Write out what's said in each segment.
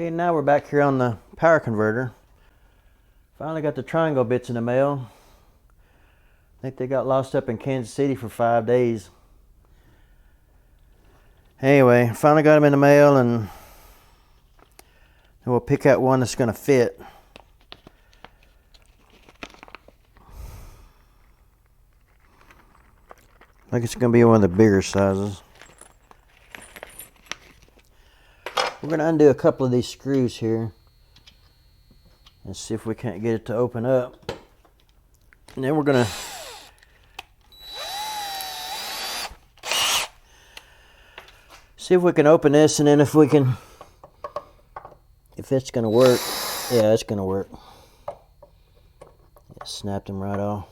Okay, now we're back here on the power converter. Finally got the triangle bits in the mail. I think they got lost up in Kansas City for 5 days. Anyway, finally got them in the mail, and we'll pick out one that's going to fit. I think it's going to be one of the bigger sizes. We're going to undo a couple of these screws here and see if we can't get it to open up. And then we're going to see if we can open this, and then if it's going to work. Yeah, it's going to work. It snapped them right off.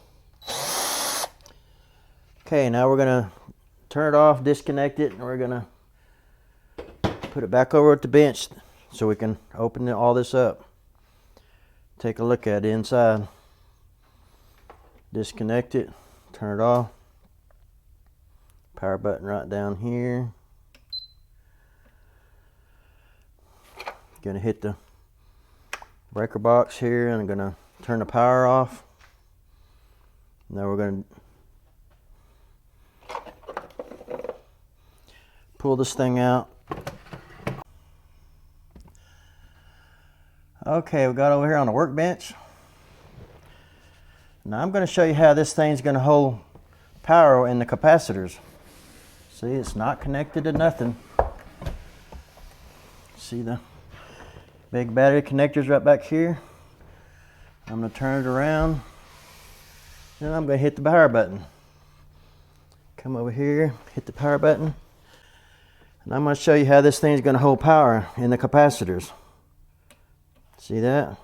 Okay, now we're going to turn it off, disconnect it, and we're going to put it back over at the bench so we can open all this up. Take a look at it inside. Disconnect it, turn it off. Power button right down here. Gonna hit the breaker box here, and I'm gonna turn the power off. Now we're gonna pull this thing out. Okay, we got over here on the workbench. Now I'm going to show you how this thing's going to hold power in the capacitors. See, it's not connected to nothing. See the big battery connectors right back here? I'm going to turn it around, and I'm going to hit the power button. Come over here, hit the power button, and I'm going to show you how this thing's going to hold power in the capacitors. See that?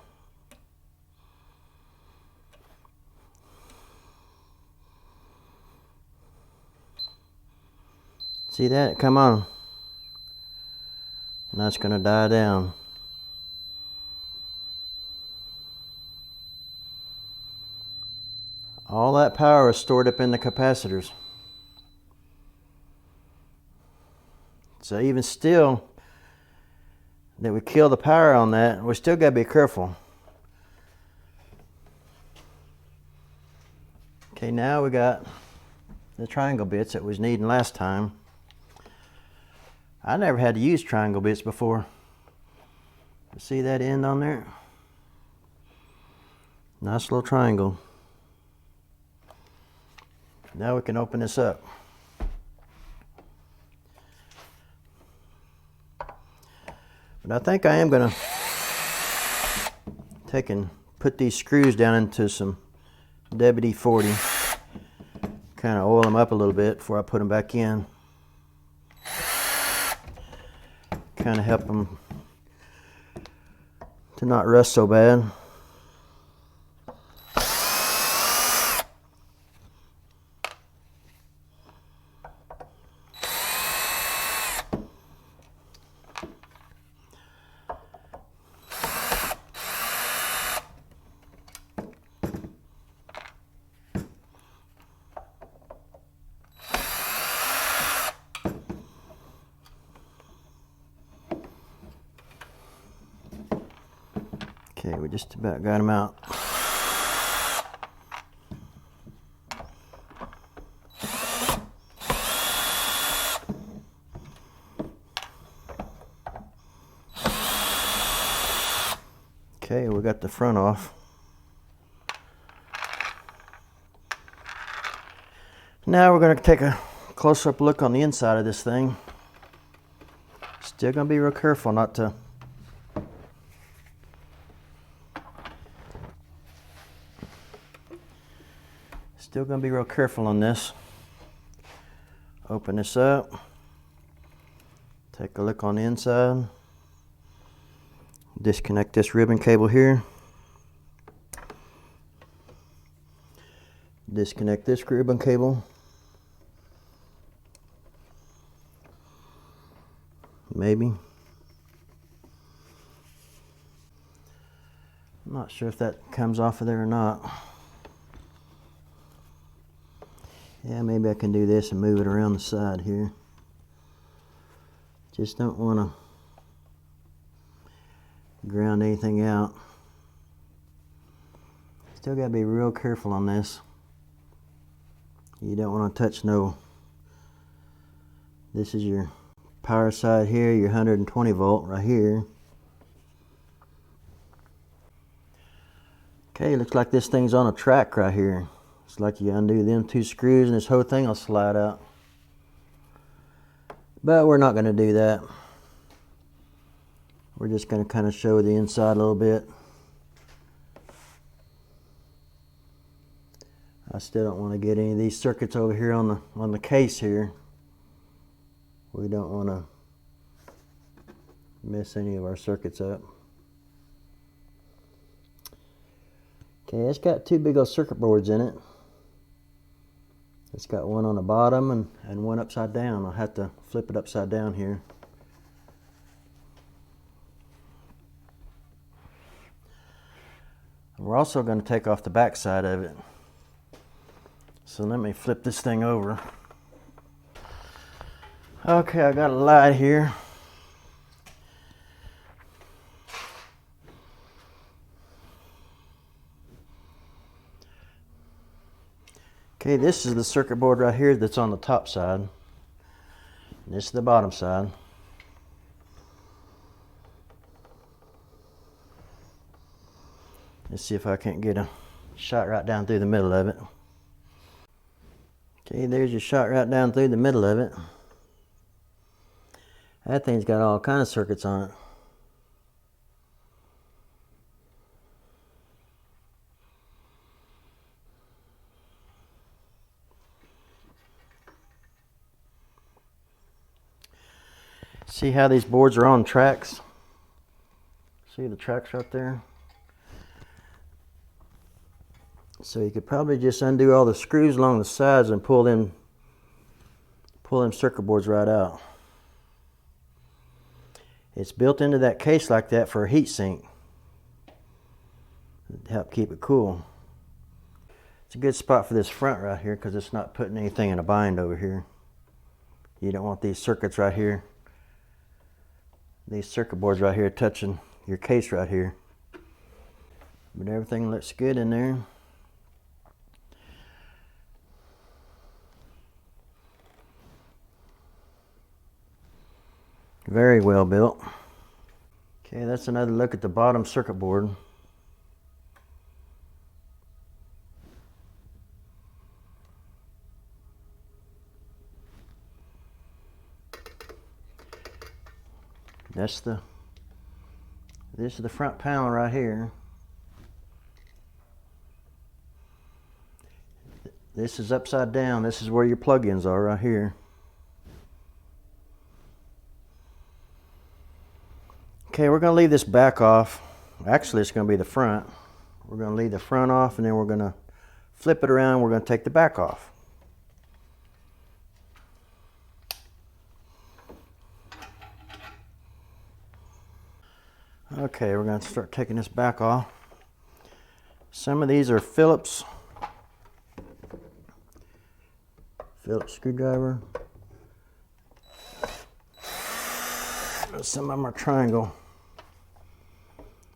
See that? Come on. Now it's going to die down. All that power is stored up in the capacitors. So even still, that we kill the power on that, we still got to be careful. Okay, now we got the triangle bits that we was needing last time. I never had to use triangle bits before. See that end on there? Nice little triangle. Now we can open this up. But I think I am going to take and put these screws down into some WD-40. Kind of oil them up a little bit before I put them back in. Kind of help them to not rust so bad. Okay, we just about got them out. Okay, we got the front off. Now we're going to take a close-up look on the inside of this thing. Still going to be real careful not to on this. Open this up. Take a look on the inside. Disconnect this ribbon cable here. Disconnect this ribbon cable. Maybe. I'm not sure if that comes off of there or not. Yeah, maybe I can do this and move it around the side here. Just don't want to ground anything out. Still gotta be real careful on this. You don't want to touch no. This is your power side here, your 120 volt right here. Okay, looks like this thing's on a track right here. It's like you undo them two screws and this whole thing will slide out. But we're not going to do that. We're just going to kind of show the inside a little bit. I still don't want to get any of these circuits over here on the case here. We don't want to mess any of our circuits up. Okay, it's got two big old circuit boards in it. It's got one on the bottom and one upside down. I'll have to flip it upside down here. We're also going to take off the back side of it. So let me flip this thing over. Okay, I got a light here. Okay, this is the circuit board right here that's on the top side. And this is the bottom side. Let's see if I can't get a shot right down through the middle of it. Okay, there's your shot right down through the middle of it. That thing's got all kinds of circuits on it. See how these boards are on tracks? See the tracks right there? So you could probably just undo all the screws along the sides and pull them circuit boards right out. It's built into that case like that for a heat sink to help keep it cool. It's a good spot for this front right here because it's not putting anything in a bind over here. You don't want these circuits right here, these circuit boards right here touching your case right here. But everything looks good in there. Very well built. Okay, that's another look at the bottom circuit board. This is the front panel right here. This is upside down. This is where your plug-ins are right here. Okay, we're going to leave this back off. Actually, it's going to be the front. We're going to leave the front off and then we're going to flip it around. We're going to take the back off. Okay, we're going to start taking this back off. Some of these are Phillips screwdriver. Some of them are triangle.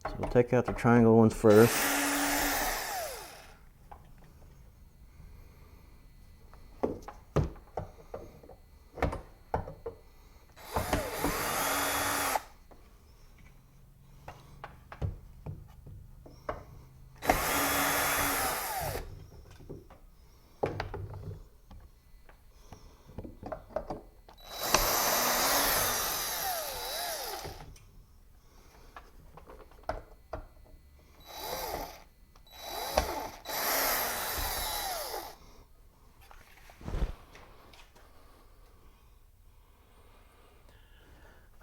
So we'll take out the triangle ones first.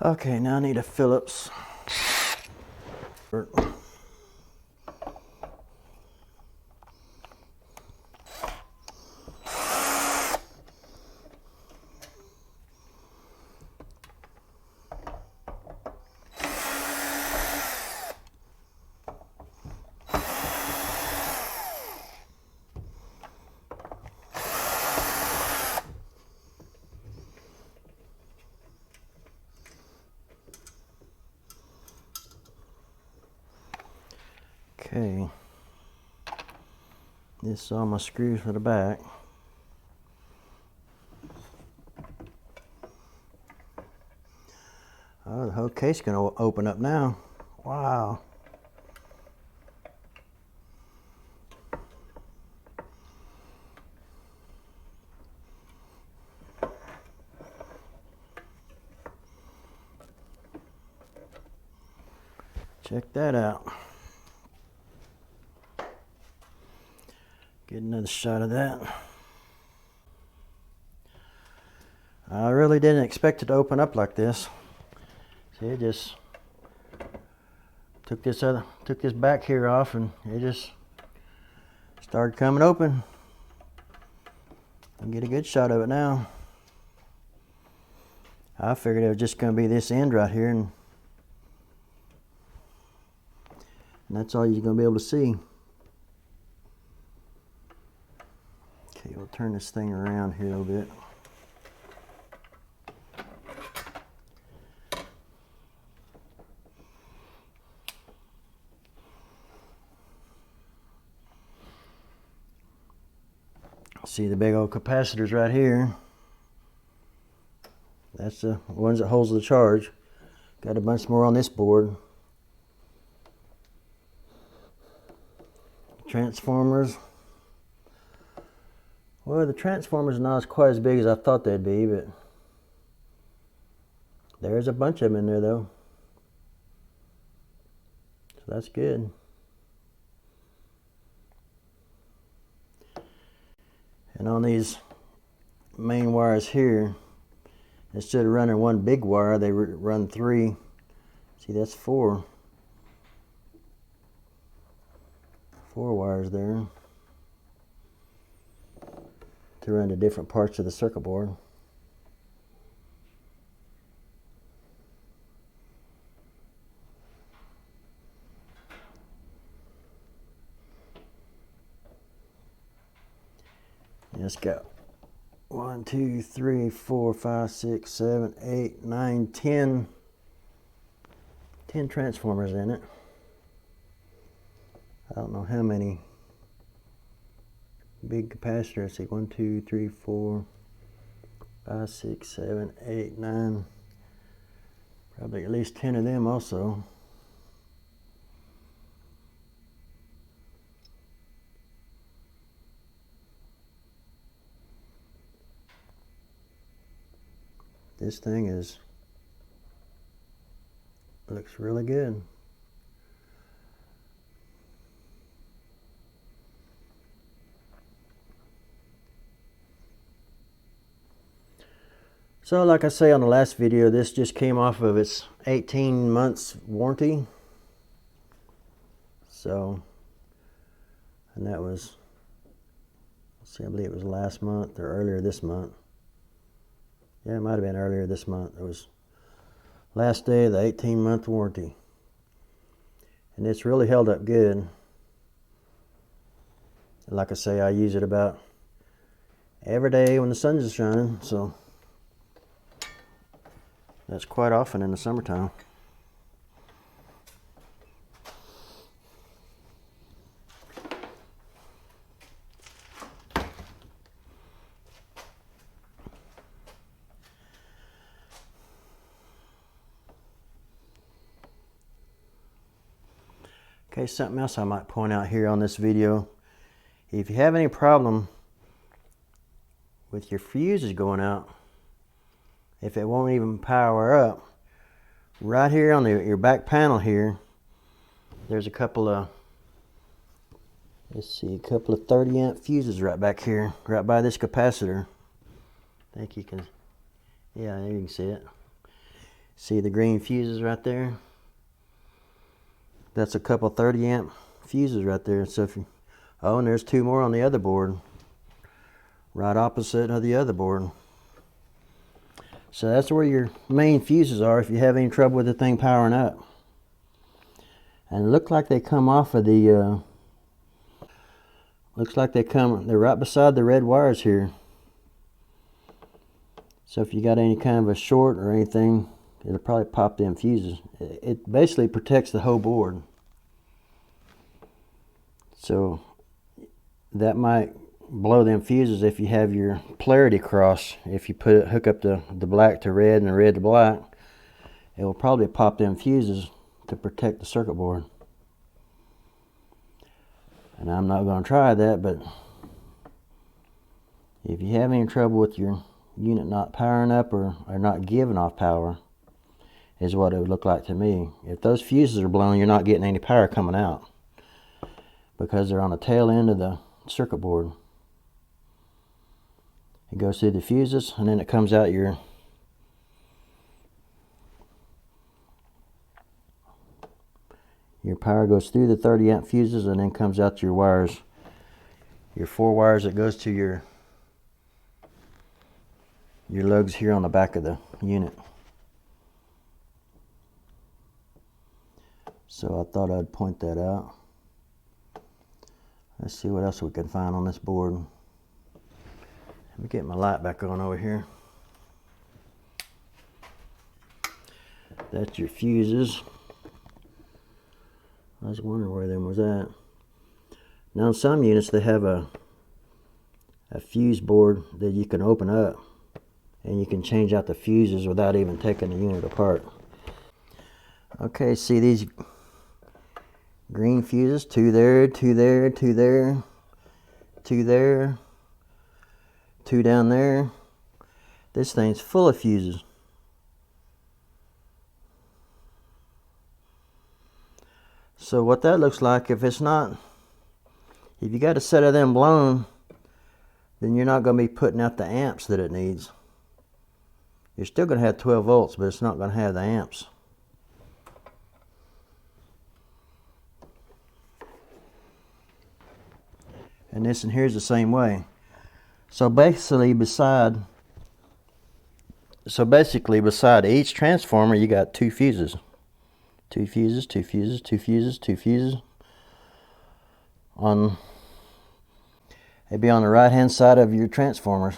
Okay, now I need a Phillips. Okay. This is all my screws for the back. Oh, the whole case is going to open up now. Wow. Check that out. Get another shot of that. I really didn't expect it to open up like this. See, it just took this back here off, and it just started coming open. I'll get a good shot of it now. I figured it was just going to be this end right here, and that's all you're going to be able to see. Okay, we'll turn this thing around here a little bit. See the big old capacitors right here. That's the ones that holds the charge. Got a bunch more on this board. Transformers. Well, the transformers are not quite as big as I thought they'd be, but there's a bunch of them in there though. So that's good. And on these main wires here, instead of running one big wire, they run three. See, that's four wires there to run to different parts of the circuit board. Let's go. 1, 2, 3, 4, 5, 6, 7, 8, 9, 10. 10 transformers in it. I don't know how many big capacitors. See, 1, 2, 3, 4, 5, 6, 7, 8, 9. Probably at least 10 of them also. This thing looks really good. So like I say on the last video, this just came off of its 18 months warranty. So, and that was, let's see, I believe it was last month or earlier this month. Yeah, it might have been earlier this month. It was last day of the 18-month warranty. And it's really held up good. Like I say, I use it about every day when the sun is shining, so that's quite often in the summertime. Okay, something else I might point out here on this video. If you have any problem with your fuses going out, if it won't even power up, right here on your back panel here, there's a couple of, let's see, a couple of 30 amp fuses right back here, right by this capacitor. I think you can, yeah, there you can see it. See the green fuses right there? That's a couple 30 amp fuses right there. So if you, oh, and there's two more on the other board, right opposite of the other board. So that's where your main fuses are if you have any trouble with the thing powering up. And it looks like they come off of the, looks like they're right beside the red wires here. So if you got any kind of a short or anything, it'll probably pop them fuses. It basically protects the whole board. So that might blow them fuses if you have your polarity cross. If you hook up the black to red and the red to black, it will probably pop them fuses to protect the circuit board. And I'm not going to try that, but if you have any trouble with your unit not powering up or not giving off power, is what it would look like to me. If those fuses are blown, you're not getting any power coming out because they're on the tail end of the circuit board. It goes through the fuses and then it comes out your power goes through the 30 amp fuses and then comes out your wires, your 4 wires that goes to your lugs here on the back of the unit. So I thought I'd point that out. Let's see what else we can find on this board. Let me get my light back on over here. That's your fuses. I was wondering where them was at. Now in some units they have a fuse board that you can open up and you can change out the fuses without even taking the unit apart. Okay, see these green fuses? 2 there, 2 there, 2 there, 2 there, 2 down there. This thing's full of fuses. So what that looks like, if you got a set of them blown, then you're not going to be putting out the amps that it needs. You're still going to have 12 volts, but it's not going to have the amps. And this and here's the same way. So basically beside each transformer you got 2 fuses. 2 fuses, 2 fuses, 2 fuses, 2 fuses. It'd be on the right hand side of your transformers.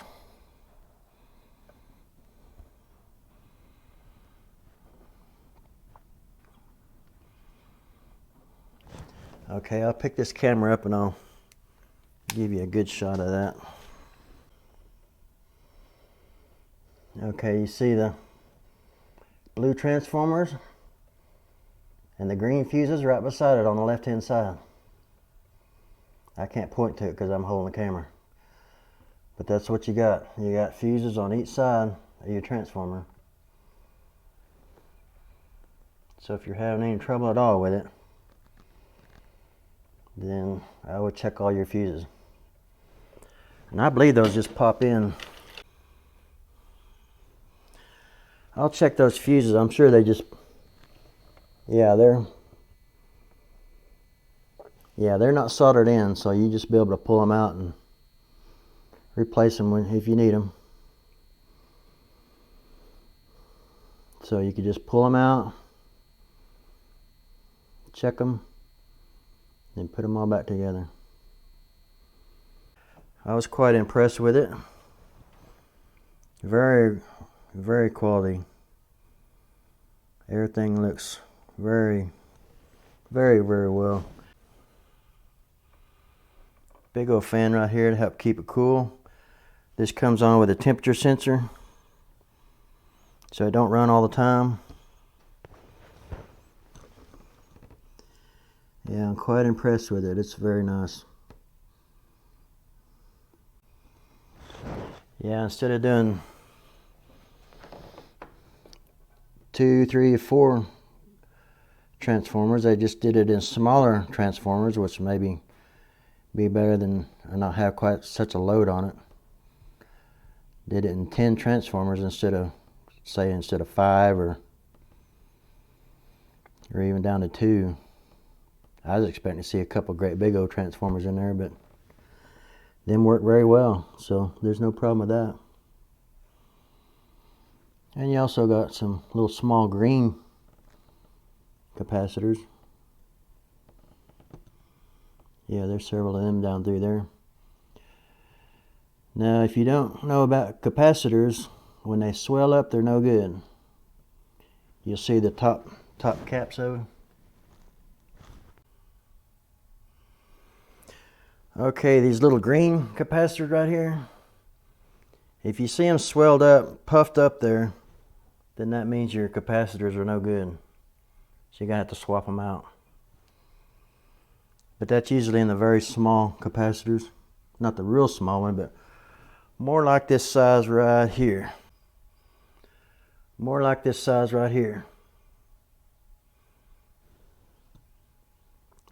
Okay, I'll pick this camera up and I'll give you a good shot of that. Okay, you see the blue transformers and the green fuses right beside it on the left hand side. I can't point to it because I'm holding the camera. But that's what you got. You got fuses on each side of your transformer. So if you're having any trouble at all with it, then I would check all your fuses. And I believe those just pop in. I'll check those fuses. I'm sure they just, they're not soldered in, so you just be able to pull them out and replace them if you need them. So you could just pull them out, check them, and put them all back together. I was quite impressed with it. Very, very quality. Everything looks very, very, very well. Big old fan right here to help keep it cool. This comes on with a temperature sensor, so it don't run all the time. Yeah, I'm quite impressed with it. It's very nice. Yeah, instead of doing 2, 3, 4 transformers, I just did it in smaller transformers, which maybe be better than not have quite such a load on it. Did it in 10 transformers instead of 5 or even down to 2. I was expecting to see a couple great big old transformers in there, but them work very well, so there's no problem with that. And you also got some little small green capacitors. Yeah, there's several of them down through there. Now, if you don't know about capacitors, when they swell up, they're no good. You'll see the top caps of them. Okay, these little green capacitors right here, if you see them swelled up, puffed up there, then that means your capacitors are no good. So you're gonna have to swap them out. But that's usually in the very small capacitors. Not the real small one, but more like this size right here. More like this size right here.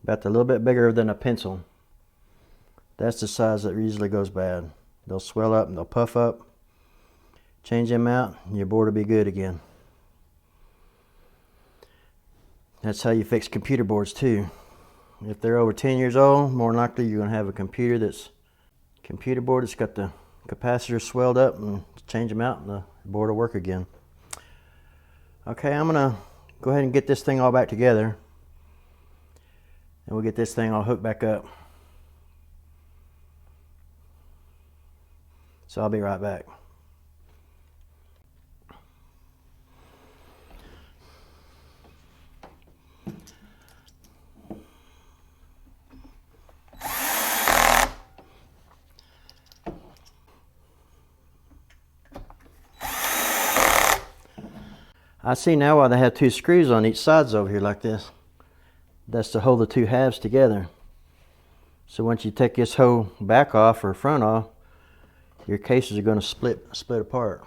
About a little bit bigger than a pencil. That's the size that usually goes bad. They'll swell up and they'll puff up. Change them out and your board will be good again. That's how you fix computer boards too. If they're over 10 years old, more than likely you're going to have a computer board that's got the capacitors swelled up, and change them out and the board will work again. Okay, I'm going to go ahead and get this thing all back together, and we'll get this thing all hooked back up. So I'll be right back. I see now why they have two screws on each sides over here like this. That's to hold the two halves together. So once you take this whole back off or front off, your cases are going to split apart.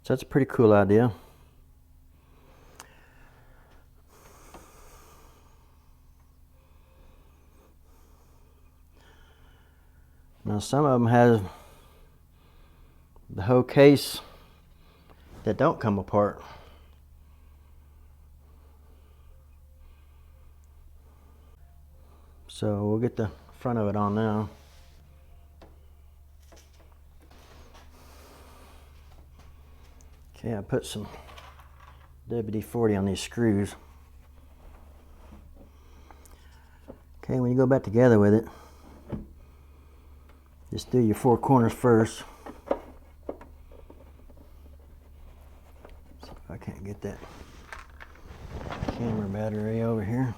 So that's a pretty cool idea. Now some of them have the whole case that don't come apart. So we'll get the front of it on now. Okay, I put some WD-40 on these screws. Okay, when you go back together with it, just do your four corners first. See if I can't get that camera battery over here.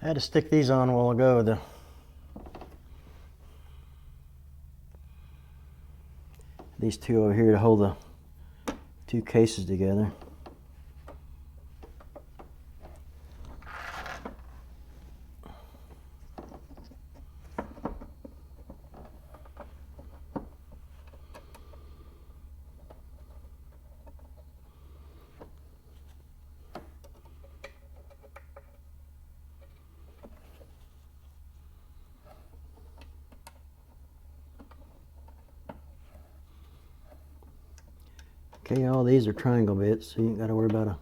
I had to stick these on a while ago. These two over here to hold the two cases together. Okay, all these are triangle bits, so you ain't got to worry about a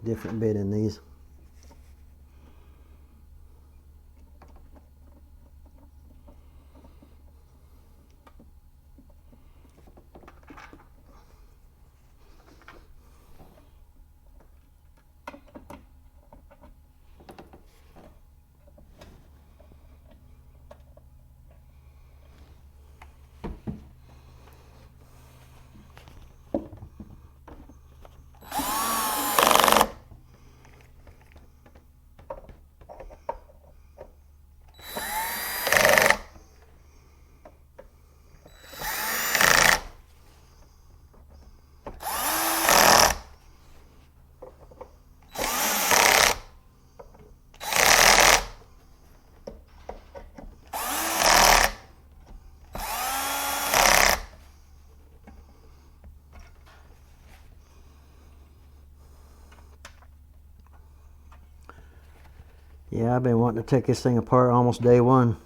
different bit in these. Yeah, I've been wanting to take this thing apart almost day one,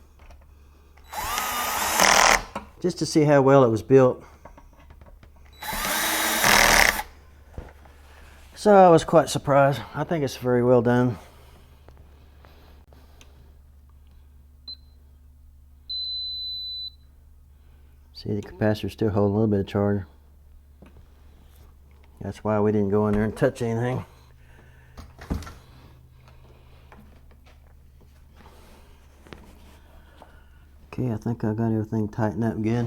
just to see how well it was built. So I was quite surprised. I think it's very well done. See, the capacitor still holds a little bit of charge. That's why we didn't go in there and touch anything. Okay, I think I got everything tightened up good.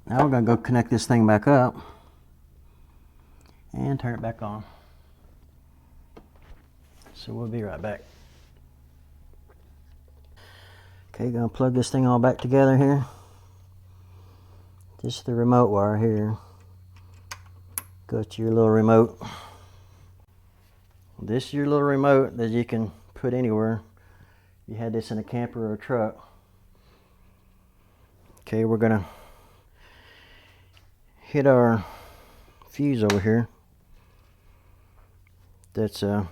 Now we're going to go connect this thing back up and turn it back on. So we'll be right back. Okay, going to plug this thing all back together here. Just the remote wire here. Go to your little remote. This is your little remote that you can put anywhere. You had this in a camper or a truck. Okay, we're going to hit our fuse over here. That's a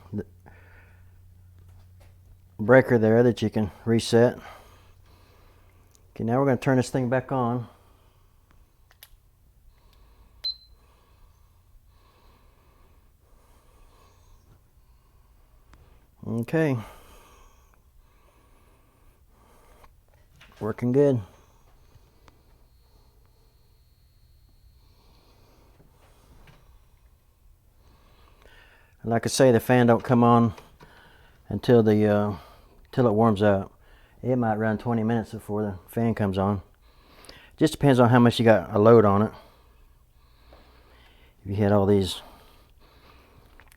breaker there that you can reset. Okay, now we're going to turn this thing back on. Okay. Working good. Like I say, the fan don't come on until till it warms up. It might run 20 minutes before the fan comes on. Just depends on how much you got a load on it. If you had all these,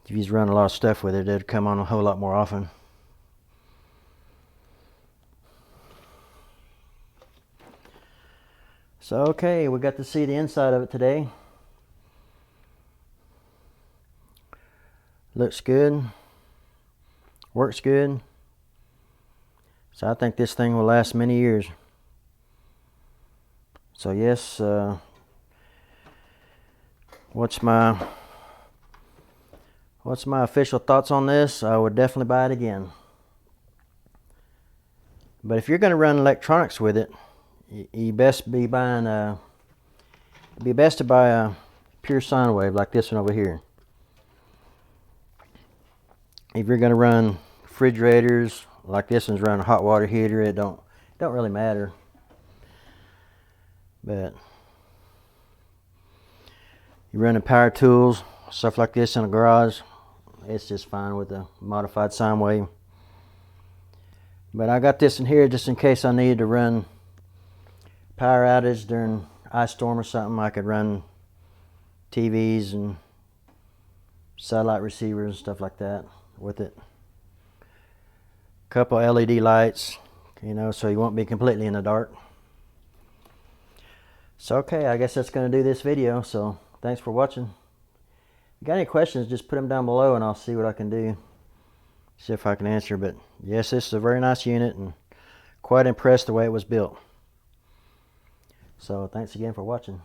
if you just run a lot of stuff with it, it'd come on a whole lot more often. So okay, we got to see the inside of it today. Looks good. Works good. So I think this thing will last many years. So yes, what's my official thoughts on this? I would definitely buy it again. But if you're going to run electronics with it, you best be buying it'd be best to buy a pure sine wave like this one over here. If you're going to run refrigerators like this one's running a hot water heater, it don't really matter. But you're running power tools, stuff like this in a garage, it's just fine with a modified sine wave. But I got this in here just in case I needed to run power outage during ice storm or something. I could run TVs and satellite receivers and stuff like that with it. Couple LED lights, you know, so you won't be completely in the dark. So okay, I guess that's going to do this video. So thanks for watching. If you got any questions, just put them down below and I'll see what I can do. See if I can answer. But yes, this is a very nice unit and quite impressed the way it was built. So thanks again for watching.